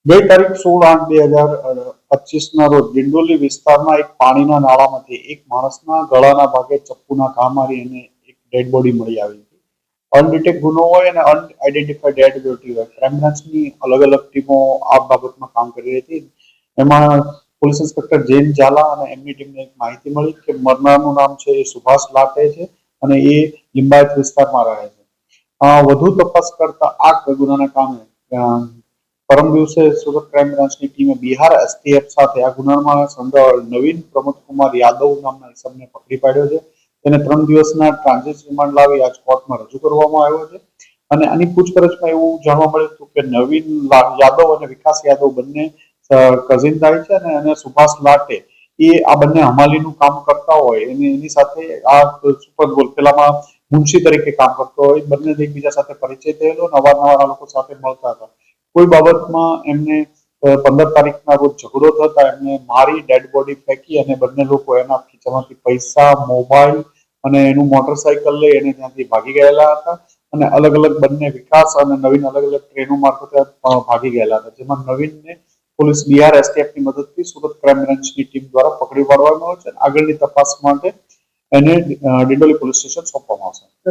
ગઈ તારીખ 16/8/2025 ના રોજ ડિંડોલી વિસ્તારના એક પાણીના નાળામાંથી એક માણસના ગળાના ભાગે ચપ્પુના ઘા મારી અને એક ડેડ બોડી મળી આવી હતી. અનડિટેક્ટ ગુનો હોય અને અનઆઇડેન્ટિફાઈડ ડેડ બોડી હોય. ક્રાઇમ બ્રાન્ચની અલગ અલગ ટીમો આ બાબતમાં કામ કરી રહી હતી. એમાં પોલીસ ઇન્સ્પેક્ટર જૈન ઝાલા અને એમની ટીમને એક માહિતી મળી કે મરનારનું નામ છે એ સુભાષ લાટે છે અને એ લિંબાયત વિસ્તારમાં રહે છે. વધુ તપાસ કરતા આ ગુનાના કામે પરમ દિવસે સુરત ક્રાઇમ બ્રાન્ચની ટીમે બિહાર એસટીએફ સાથે આ ગુનામાં સંડોવાયેલ નવીન પ્રમોદકુમાર યાદવ નામના ઇસમને પકડી પાડ્યો છે. તેને 3 દિવસના ટ્રાન્ઝિટ રિમાન્ડ લાવી આજ કોર્ટમાં રજૂ કરવામાં આવ્યો છે. અને આની પૂછપરછમાં એવું જાણવા મળ્યું હતું કે નવીન યાદવ અને વિકાસ યાદવ બંને કઝિન થાય છે અને સુભાષ લાટે એ આ બંને હમાલીનું કામ કરતા હોય એની સાથે આ સુપર પેલામાં મુનશી તરીકે કામ કરતો હોય. બંને એકબીજા સાથે પરિચય થયેલો, અવારનવાર આ લોકો સાથે મળતા હતા. કોઈ બાબતમાં એમને 15 તારીખના રોજ ઝઘડો થતા એમને મારી ડેડ બોડી ફેંકી અને બંને લોકો એના ખીચામાંથી પૈસા, મોબાઈલ અને એનું મોટરસાયકલ લઈ એને ત્યાંથી ભાગી ગયેલા હતા. અને અલગ અલગ બંને વિકાસ અને નવીન અલગ અલગ ટ્રેનો મારફતે ભાગી ગયેલા હતા. જેમાં નવીનને પોલીસ બિહાર એસટીએફની મદદથી સુરત ક્રાઇમ બ્રાન્ચની ટીમ દ્વારા પકડી પાડવામાં આવે છે. આગળની તપાસ માટે એને ડિંડોલી પોલીસ સ્ટેશન સોંપવામાં આવશે.